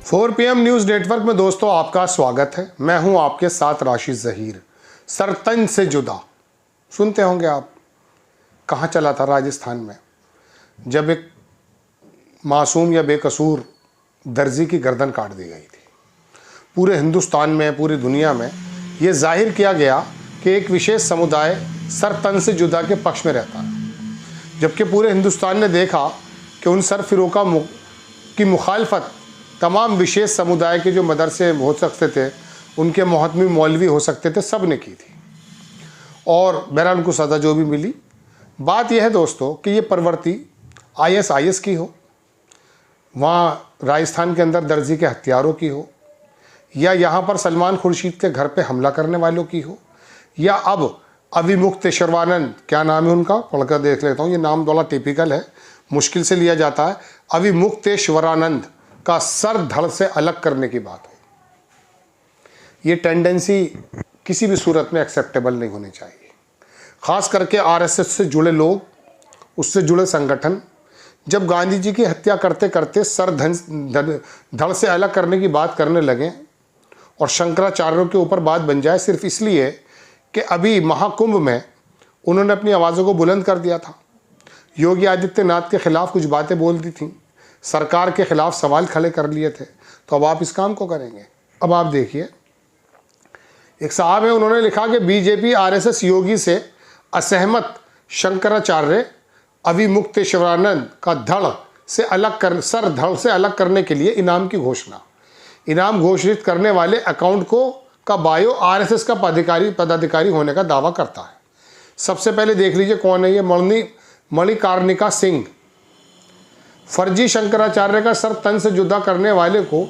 4 PM news network में दोस्तों आपका स्वागत है। मैं हूं आपके साथ राशिद ज़हीर। सर तन से जुदा सुनते होंगे आप। कहाँ चला था राजस्थान में, जब एक मासूम या बेकसूर दर्जी की गर्दन काट दी गई थी। पूरे हिंदुस्तान में, पूरी दुनिया में ये जाहिर किया गया कि एक विशेष समुदाय सर तन से जुदा के पक्ष में रहता है, जबकि पूरे हिंदुस्तान ने देखा कि उन सर फिरोका की मुखालफत तमाम विशेष समुदाय के जो मदरसे हो सकते थे, उनके मोहतमी मौलवी हो सकते थे, सब ने की थी। और बहरहाल उनको सज़ा जो भी मिली। बात यह है दोस्तों कि ये प्रवृत्ति ISIS की हो, वहाँ राजस्थान के अंदर दर्जी के हत्यारों की हो, या यहाँ पर सलमान खुर्शीद के घर पे हमला करने वालों की हो, या अब अविमुक्तेश्वरानंद, क्या नाम है उनका, पढ़कर देख लेता हूँ, ये नाम थोड़ा टिपिकल है, मुश्किल से लिया जाता है। अविमुक्तेश्वरानंद का सर धड़ से अलग करने की बात हो। ये टेंडेंसी किसी भी सूरत में एक्सेप्टेबल नहीं होनी चाहिए। ख़ास करके RSS से जुड़े लोग, उससे जुड़े संगठन जब गांधी जी की हत्या करते करते सर धड़ से अलग करने की बात करने लगे और शंकराचार्यों के ऊपर बात बन जाए सिर्फ इसलिए कि अभी महाकुंभ में उन्होंने अपनी आवाज़ों को बुलंद कर दिया था, योगी आदित्यनाथ के खिलाफ कुछ बातें बोल दी थी, सरकार के खिलाफ सवाल खड़े कर लिए थे, तो अब आप इस काम को करेंगे। अब आप देखिए, एक साहब है, उन्होंने लिखा कि BJP RSS योगी से असहमत शंकराचार्य अविमुक्तेश्वरानंद का सर धड़ से अलग करने के लिए इनाम की घोषणा। इनाम घोषित करने वाले अकाउंट का बायो RSS का पदाधिकारी होने का दावा करता है। सबसे पहले देख लीजिए कौन है ये, मणिकर्णिका सिंह। फर्जी शंकराचार्य का सर तन से जुदा करने वाले को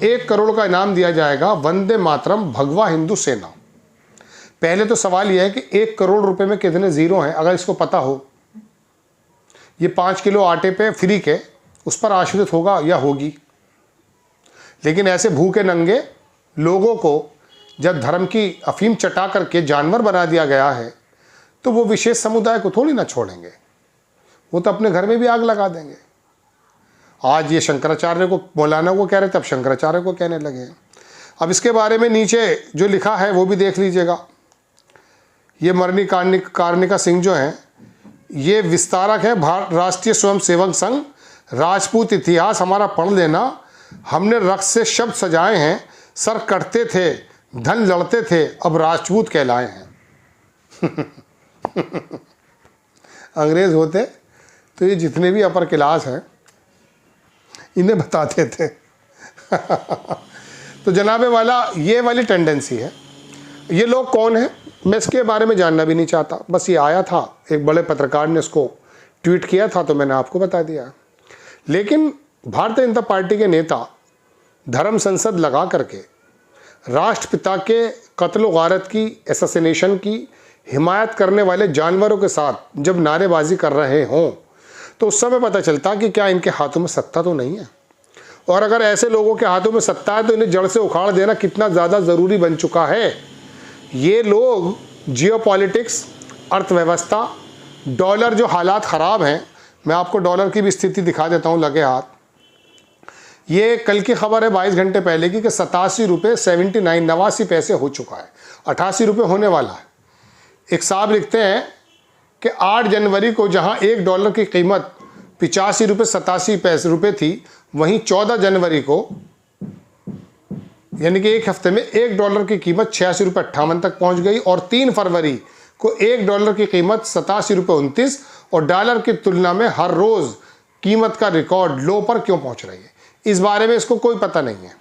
1 करोड़ का इनाम दिया जाएगा। वंदे मातरम भगवा हिंदू सेना। पहले तो सवाल यह है कि 1 करोड़ रुपए में कितने जीरो हैं, अगर इसको पता हो। ये 5 किलो आटे पे फ्री के उस पर आश्रित होगा या होगी। लेकिन ऐसे भूखे नंगे लोगों को जब धर्म की अफीम चटा करके जानवर बना दिया गया है, तो वो विशेष समुदाय को थोड़ी ना छोड़ेंगे, वो तो अपने घर में भी आग लगा देंगे। आज ये शंकराचार्य को, मौलाना को कह रहे थे, अब शंकराचार्य को कहने लगे। अब इसके बारे में नीचे जो लिखा है वो भी देख लीजिएगा। ये मणिकर्णिका सिंह जो हैं, ये विस्तारक है राष्ट्रीय स्वयंसेवक संघ। राजपूत इतिहास हमारा पढ़ लेना, हमने रक्त से शब्द सजाए हैं, सर कटते थे, धन लड़ते थे, अब राजपूत कहलाए हैं। अंग्रेज होते तो ये जितने भी अपर क्लास हैं इन्हें बताते थे। तो जनाबे वाला ये वाली टेंडेंसी है। ये लोग कौन हैं, मैं इसके बारे में जानना भी नहीं चाहता। बस ये आया था, एक बड़े पत्रकार ने इसको ट्वीट किया था, तो मैंने आपको बता दिया। लेकिन भारतीय जनता पार्टी के नेता धर्म संसद लगा करके राष्ट्रपिता के कत्ल गारत की, एसेसिनेशन की हिमायत करने वाले जानवरों के साथ जब नारेबाजी कर रहे हों, तो उस समय पता चलता कि क्या इनके हाथों में सत्ता तो नहीं है। और अगर ऐसे लोगों के हाथों में सत्ता है तो इन्हें जड़ से उखाड़ देना कितना ज़्यादा ज़रूरी बन चुका है। ये लोग जियोपॉलिटिक्स, अर्थव्यवस्था, डॉलर जो हालात ख़राब हैं, मैं आपको डॉलर की भी स्थिति दिखा देता हूँ लगे हाथ। ये कल की खबर है 22 घंटे पहले की कि 87 रुपये 89 पैसे हो चुका है, 88 रुपये होने वाला है। एक साहब लिखते हैं कि 8 जनवरी को जहां $1 की कीमत 85 रुपये 87 रुपये थी, वहीं 14 जनवरी को, यानी कि एक हफ्ते में $1 की कीमत 86 रुपये 58 तक पहुंच गई। और 3 फरवरी को $1 की कीमत 87 रुपये 29, और डॉलर की तुलना में हर रोज़ कीमत का रिकॉर्ड लो पर क्यों पहुंच रही है, इस बारे में इसको कोई पता नहीं है।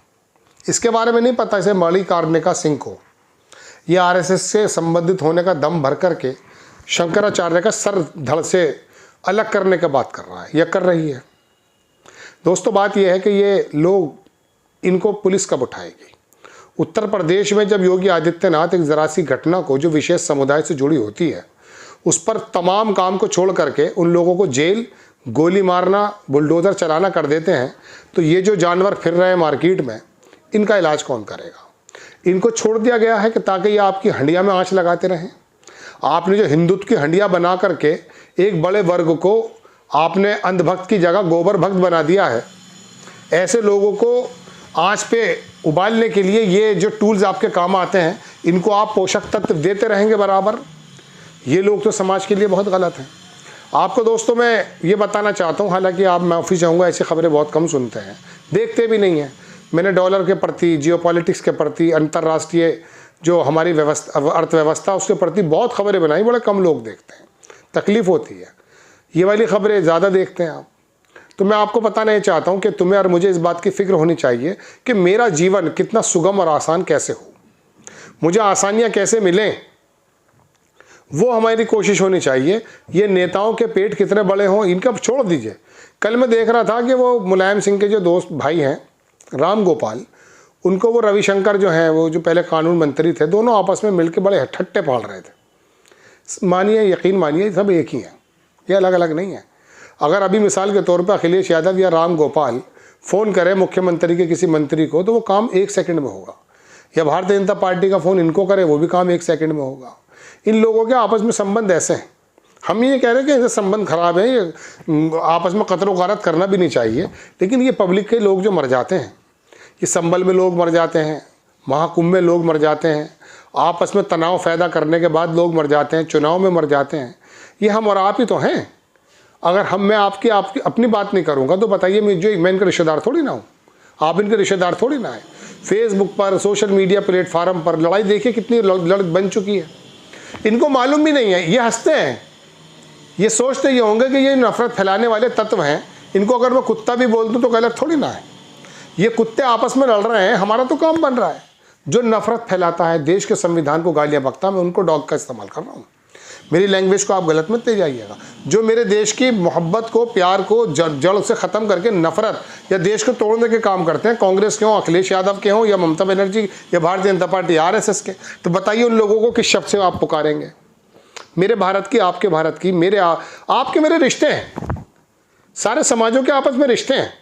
इसके बारे में नहीं पता इसे मणिकर्णिका सिंह को। ये RSS से संबंधित होने का दम भर करके शंकराचार्य का सर धड़ से अलग करने का बात कर रहा है या कर रही है। दोस्तों बात यह है कि ये लोग, इनको पुलिस कब उठाएगी। उत्तर प्रदेश में जब योगी आदित्यनाथ एक ज़रा सी घटना को जो विशेष समुदाय से जुड़ी होती है, उस पर तमाम काम को छोड़ करके उन लोगों को जेल, गोली मारना, बुलडोज़र चलाना कर देते हैं, तो ये जो जानवर फिर रहे हैं मार्केट में, इनका इलाज कौन करेगा। इनको छोड़ दिया गया है कि ताकि ये आपकी हंडिया में आँच लगाते रहें। आपने जो हिंदुत्व की हंडिया बना करके एक बड़े वर्ग को आपने अंधभक्त की जगह गोबर भक्त बना दिया है। ऐसे लोगों को आंच पे उबालने के लिए ये जो टूल्स आपके काम आते हैं, इनको आप पोषक तत्व देते रहेंगे बराबर, ये लोग तो समाज के लिए बहुत गलत हैं। आपको दोस्तों मैं ये बताना चाहता हूँ, हालांकि आप, मैं ऑफिस जाऊँगा, ऐसी खबरें बहुत कम सुनते हैं, देखते भी नहीं हैं। मैंने डॉलर के प्रति, जियोपॉलिटिक्स के प्रति, अंतर्राष्ट्रीय जो हमारी अर्थव्यवस्था उसके प्रति बहुत खबरें बनाई, बड़े कम लोग देखते हैं, तकलीफ़ होती है। ये वाली खबरें ज़्यादा देखते हैं आप। तो मैं आपको बताना ये चाहता हूँ कि तुम्हें और मुझे इस बात की फ़िक्र होनी चाहिए कि मेरा जीवन कितना सुगम और आसान कैसे हो, मुझे आसानियाँ कैसे मिलें, वो हमारी कोशिश होनी चाहिए। ये नेताओं के पेट कितने बड़े हों, इनका छोड़ दीजिए। कल मैं देख रहा था कि वो मुलायम सिंह के जो दोस्त भाई हैं राम गोपाल, उनको वो रविशंकर जो हैं, वो जो पहले कानून मंत्री थे, दोनों आपस में मिलकर बड़े ठट्टे पाल रहे थे। मानिए, यकीन मानिए, सब एक ही हैं, ये अलग अलग नहीं है। अगर अभी मिसाल के तौर पर अखिलेश यादव या राम गोपाल फ़ोन करें मुख्यमंत्री के किसी मंत्री को, तो वो काम 1 सेकंड में होगा। या भारतीय जनता पार्टी का फ़ोन इनको करे, वो भी काम 1 सेकंड में होगा। इन लोगों के आपस में संबंध ऐसे हैं। हम ये कह रहे हैं कि ऐसे संबंध खराब है, ये आपस में कत्ल गारत करना भी नहीं चाहिए, लेकिन ये पब्लिक के लोग जो मर जाते हैं, ये संबल में लोग मर जाते हैं, महाकुंभ में लोग मर जाते हैं, आपस में तनाव पैदा करने के बाद लोग मर जाते हैं, चुनाव में मर जाते हैं, ये हम और आप ही तो हैं। अगर मैं आपकी अपनी बात नहीं करूँगा तो बताइए, मैं इनके रिश्तेदार थोड़ी ना हूँ, आप इनके रिश्तेदार थोड़ी ना है। फेसबुक पर, सोशल मीडिया प्लेटफार्म पर लड़ाई देखिए कितनी लड़ बन चुकी है। इनको मालूम भी नहीं है, ये हंसते हैं, ये सोचते ये होंगे कि ये नफरत फैलाने वाले तत्व हैं, इनको अगर मैं कुत्ता भी बोल दूँ तो गलत थोड़ी ना है। ये कुत्ते आपस में लड़ रहे हैं, हमारा तो काम बन रहा है। जो नफरत फैलाता है, देश के संविधान को गालियाँ बकता, मैं उनको डॉग का इस्तेमाल कर रहा हूँ। मेरी लैंग्वेज को आप गलत मत ले जाइएगा। जो मेरे देश की मोहब्बत को, प्यार को जड़ से ख़त्म करके नफरत या देश को तोड़ने के काम करते हैं, कांग्रेस के हों, अखिलेश यादव के हों, या ममता बनर्जी या भारतीय जनता पार्टी RSS के, तो बताइए उन लोगों को किस शब्द से आप पुकारेंगे। मेरे भारत की, आपके भारत की, आपके मेरे रिश्ते हैं, सारे समाजों के आपस में रिश्ते हैं।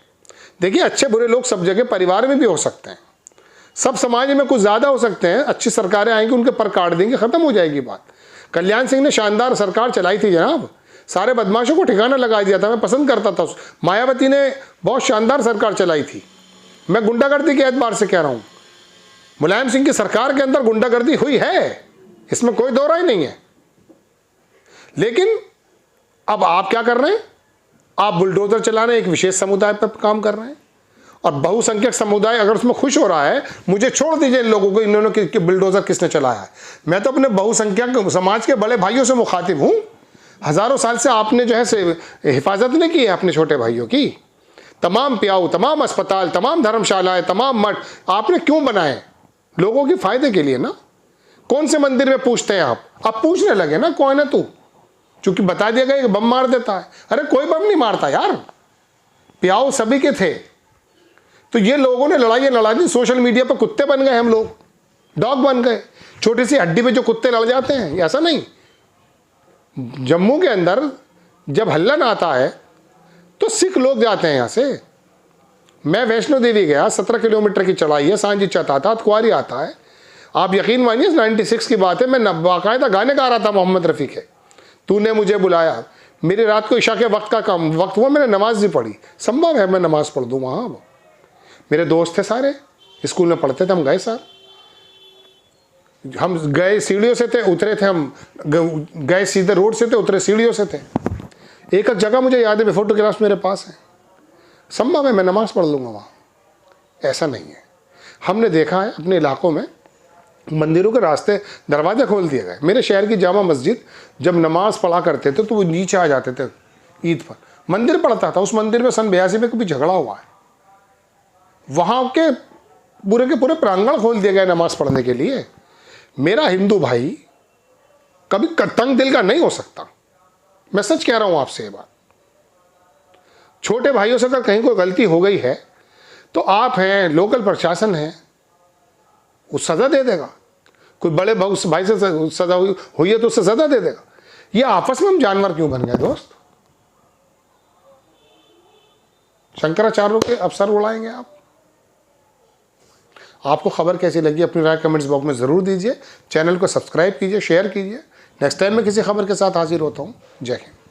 देखिए, अच्छे बुरे लोग सब जगह परिवार में भी हो सकते हैं, सब समाज में कुछ ज़्यादा हो सकते हैं। अच्छी सरकारें आएंगी, उनके पर काट देंगे, ख़त्म हो जाएगी बात। कल्याण सिंह ने शानदार सरकार चलाई थी जनाब, सारे बदमाशों को ठिकाना लगा दिया था, मैं पसंद करता था। मायावती ने बहुत शानदार सरकार चलाई थी। मैं गुंडागर्दी के एतबार से कह रहा हूँ, मुलायम सिंह की सरकार के अंदर गुंडागर्दी हुई है, इसमें कोई दो राय नहीं है। लेकिन अब आप क्या कर रहे हैं, आप बुलडोजर चला रहे हैं, एक विशेष समुदाय पर काम कर रहे हैं, और बहुसंख्यक समुदाय अगर उसमें खुश हो रहा है, मुझे छोड़ दीजिए इन लोगों को, इन्होंने बुलडोजर किसने चलाया है। मैं तो अपने बहुसंख्यक समाज के बड़े भाइयों से मुखातिब हूँ। हज़ारों साल से आपने जो है हिफाजत नहीं की है अपने छोटे भाइयों की। तमाम प्याऊ, तमाम अस्पताल, तमाम धर्मशालाएँ, तमाम मठ आपने क्यों बनाए? लोगों के फ़ायदे के लिए ना। कौन से मंदिर में पूछते हैं आप पूछने लगे ना कौन है तू, चूँकि बता दिया गया कि बम मार देता है। अरे कोई बम नहीं मारता यार, प्याऊ सभी के थे। तो ये लोगों ने लड़ाई लड़ा दी, सोशल मीडिया पर कुत्ते बन गए, हम लोग डॉग बन गए। छोटी सी हड्डी पे जो कुत्ते लड़ जाते हैं, ऐसा नहीं। जम्मू के अंदर जब हल्ला ना आता है तो सिख लोग जाते हैं यहाँ से। मैं वैष्णो देवी गया, 17 किलोमीटर की चढ़ाई है, सांझी चत आता है, कुआरी आता है। आप यकीन मानिए 96 की बात है, मैं बाकायदा गाने गा रहा था मोहम्मद रफ़ी के, तूने मुझे बुलाया। मेरी रात को इशा के वक्त हुआ, मैंने नमाज भी पढ़ी। संभव है मैं नमाज पढ़ दूँ वहाँ। मेरे दोस्त थे सारे, स्कूल में पढ़ते थे, हम गए सर, हम गए सीढ़ियों से थे, उतरे थे, हम गए सीधे रोड से थे, उतरे सीढ़ियों से थे। एक जगह मुझे याद है, फोटोग्राफ्स मेरे पास हैं। संभव है मैं नमाज पढ़ लूँगा वहाँ, ऐसा नहीं है। हमने देखा है अपने इलाकों में मंदिरों के रास्ते, दरवाजे खोल दिए गए। मेरे शहर की जामा मस्जिद जब नमाज पढ़ा करते थे तो वो नीचे आ जाते थे ईद पर। मंदिर पड़ता था, उस मंदिर में सन 82 में कभी झगड़ा हुआ है, वहाँ के पूरे प्रांगण खोल दिए गए नमाज पढ़ने के लिए। मेरा हिंदू भाई कभी तंग दिल का नहीं हो सकता, मैं सच कह रहा हूँ आपसे ये बात। छोटे भाइयों से अगर कहीं कोई गलती हो गई है तो आप हैं, लोकल प्रशासन है, वो सज़ा दे देगा। कोई बड़े भाई से सज़ा हुई है तो उससे सज़ा दे देगा। ये आपस में हम जानवर क्यों बन गए दोस्त? शंकराचार्यों के अवसर उड़ाएंगे आप। आपको खबर कैसी लगी अपनी राय कमेंट्स बॉक्स में ज़रूर दीजिए। चैनल को सब्सक्राइब कीजिए, शेयर कीजिए। नेक्स्ट टाइम मैं किसी खबर के साथ हाजिर होता हूँ। जय हिंद।